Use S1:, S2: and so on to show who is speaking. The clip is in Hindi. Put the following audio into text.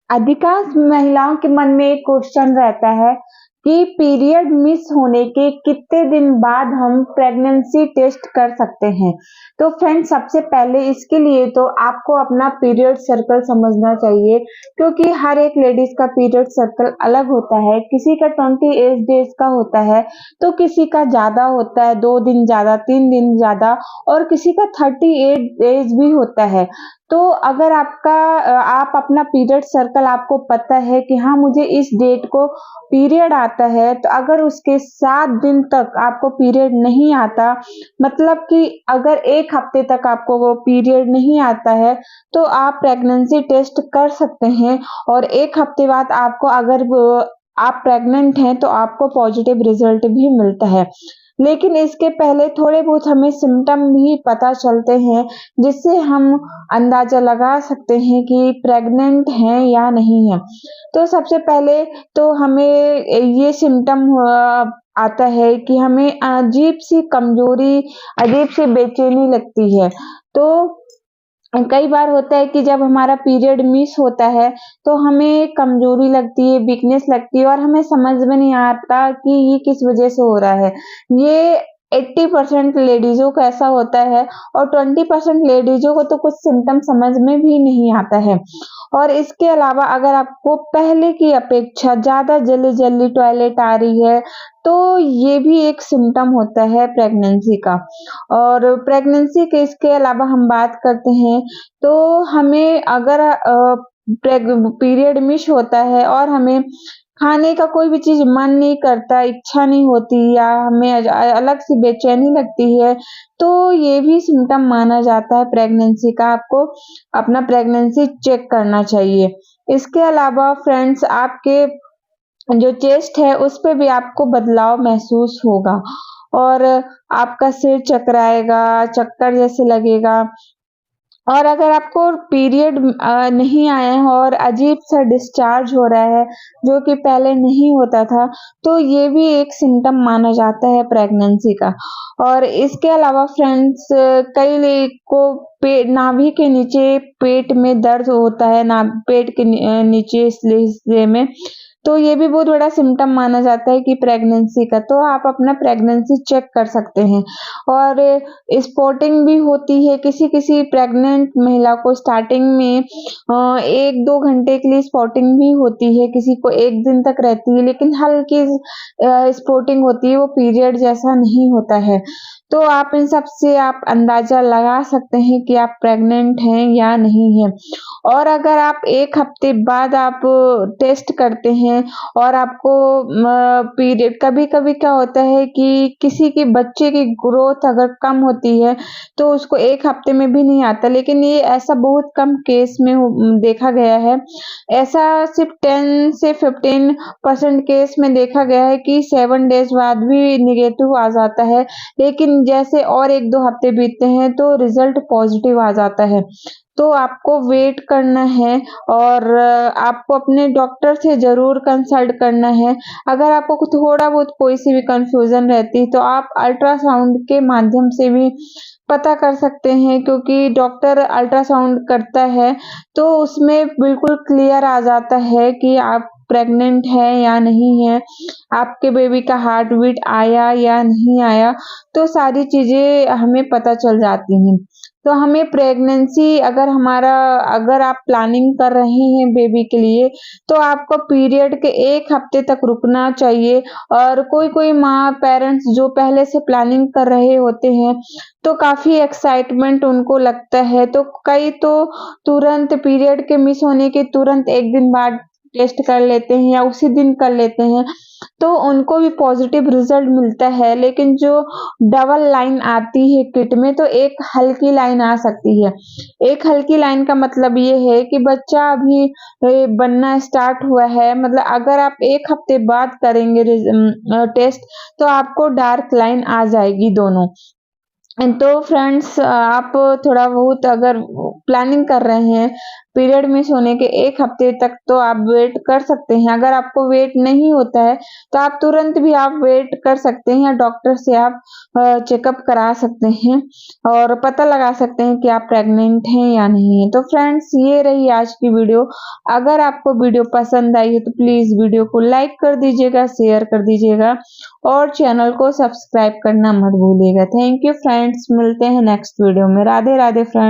S1: अधिकांश महिलाओं के मन में एक क्वेश्चन रहता है कि पीरियड मिस होने के कितने दिन बाद हम प्रेगनेंसी टेस्ट कर सकते हैं। तो फ्रेंड्स, सबसे पहले इसके लिए तो आपको अपना पीरियड सर्कल समझना चाहिए, क्योंकि हर एक लेडीज का पीरियड सर्कल अलग होता है। किसी का 28 डेज का होता है, तो किसी का ज्यादा होता है, 2 दिन ज्यादा, 3 दिन ज्यादा, और किसी का 38 डेज भी होता है। तो अगर आप अपना पीरियड सर्कल आपको पता है कि हाँ, मुझे इस डेट को पीरियड आता है, तो अगर उसके 7 दिन तक आपको पीरियड नहीं आता, मतलब कि अगर 1 हफ्ते तक आपको वो पीरियड नहीं आता है, तो आप प्रेगनेंसी टेस्ट कर सकते हैं। और 1 हफ्ते बाद आपको अगर आप प्रेग्नेंट हैं, तो आपको पॉजिटिव रिजल्ट भी मिलता है। लेकिन इसके पहले थोड़े बहुत हमें सिम्टम भी पता चलते हैं, जिससे हम अंदाजा लगा सकते हैं कि प्रेग्नेंट हैं या नहीं हैं। तो सबसे पहले तो हमें ये सिम्टम आता है कि हमें अजीब-सी कमज़ोरी, अजीब-सी बेचैनी लगती है। तो कई बार होता है कि जब हमारा पीरियड मिस होता है, तो हमें कमज़ोरी लगती है, वीकनेस लगती है, और हमें समझ में नहीं आता कि ये किस वज़ह से हो रहा है। ये 80% लेडीज़ों को ऐसा होता है, और 20% लेडीज़ों को तो कुछ सिम्पटम समझ में भी नहीं आता है। और इसके अलावा अगर आपको पहले की अपेक्षा ज़्यादा जल्दी-जल्दी टॉयलेट आ रही है, तो ये भी एक सिम्पटम होता है प्रेगनेंसी का। और प्रेगनेंसी के इसके अलावा हम बात करते हैं, तो हमें अगर पीरियड मिस होता है और हमें खाने का कोई भी चीज़ मन नहीं करता, इच्छा नहीं होती, या हमें अलग से बेचैनी लगती है, तो ये भी सिम्पटम माना जाता है प्रेगनेंसी का। आपको अपना प्रेगनेंसी चेक करना चाहिए। इसके अलावा फ्रेंड्स, आपके जो चेस्ट है उस पे भी आपको बदलाव महसूस होगा, और आपका सिर चकराएगा, चक्कर जैसे लगेगा। और अगर आपको पीरियड नहीं आए हैं और अजीब-सा डिस्चार्ज हो रहा है, जो कि पहले नहीं होता था, तो ये भी एक सिम्पटम माना जाता है प्रेगनेंसी का। और इसके अलावा फ्रेंड्स, कई को नाभि के नीचे पेट में दर्द होता है, पेट के नीचे इसलिए हिस्से में, तो ये भी बहुत बड़ा सिम्पटम माना जाता है कि प्रेगनेंसी का। तो आप अपना प्रेगनेंसी चेक कर सकते हैं। और स्पॉटिंग भी होती है, किसी-किसी प्रेग्नेंट महिला को स्टार्टिंग में 1-2 घंटे के लिए स्पॉटिंग भी होती है, किसी को 1 दिन तक रहती है, लेकिन हल्की स्पॉटिंग होती है, वो पीरियड जैसा नहीं होता है। तो आप इन सब से आप अंदाज़ा लगा सकते हैं कि आप प्रेग्नेंट हैं या नहीं हैं। और अगर आप 1 हफ्ते बाद आप टेस्ट करते हैं और आपको पीरियड, कभी-कभी क्या होता है कि किसी के बच्चे की ग्रोथ अगर कम होती है, तो उसको 1 हफ्ते में भी नहीं आता, लेकिन ये ऐसा बहुत कम केस में देखा गया है। ऐसा सिर्फ 10 से 15% केस में देखा गया है कि 7 डेज़ बाद भी नेगेटिव आ जाता है, लेकिन जैसे और 1-2 हफ्ते बीतते हैं, तो रिज़ल्ट पॉज़िटिव आ जाता है। तो आपको वेट करना है, और आपको अपने डॉक्टर से ज़रूर कंसल्ट करना है। अगर आपको थोड़ा बहुत कोई-सी भी कन्फ्यूज़न रहती है, तो आप अल्ट्रासाउंड के माध्यम से भी पता कर सकते हैं, क्योंकि डॉक्टर अल्ट्रासाउंड करता है, तो उसमें बिल्कुल क्लियर आ जाता है कि आप प्रेग्नेंट हैं या नहीं हैं, आपके बेबी का हार्ट बीट आया या नहीं आया, तो सारी चीज़ें हमें पता चल जाती हैं। तो हमें प्रेगनेंसी, अगर आप प्लानिंग कर रहे हैं बेबी के लिए, तो आपको पीरियड के 1 हफ्ते तक रुकना चाहिए। और कोई-कोई माँ, पेरेंट्स जो पहले से प्लानिंग कर रहे होते हैं, तो काफ़ी एक्साइटमेंट उनको लगता है, तो कई तो तुरंत पीरियड के मिस होने के तुरंत 1 दिन बाद टेस्ट कर लेते हैं या उसी दिन कर लेते हैं, तो उनको भी पॉज़िटिव रिज़ल्ट मिलता है। लेकिन जो डबल लाइन आती है किट में, तो एक हल्की लाइन आ सकती है। एक हल्की लाइन का मतलब ये है कि बच्चा अभी बनना स्टार्ट हुआ है, मतलब अगर आप 1 हफ्ते बाद करेंगे टेस्ट, तो आपको डार्क लाइन आ जाएगी दोनों। तो फ्रेंड्स आप थोड़ा बहुत अगर प्लानिंग कर रहे हैं पीरियड मिस होने के 1 हफ्ते तक तो आप वेट कर सकते हैं। अगर आपको वेट नहीं होता है तो आप तुरंत भी आप वेट कर सकते हैं, डॉक्टर से आप चेकअप करा सकते हैं और पता लगा सकते हैं कि आप प्रेग्नेंट हैं या नहीं है। तो फ्रेंड्स ये रही आज की वीडियो। अगर आपको वीडियो पसंद आई है तो प्लीज़ वीडियो को लाइक कर दीजिएगा, शेयर कर दीजिएगा और चैनल को सब्सक्राइब करना मत भूलिएगा। थैंक यू फ्रेंड्स, मिलते हैं नेक्स्ट वीडियो में। राधे राधे फ्रेंड्स।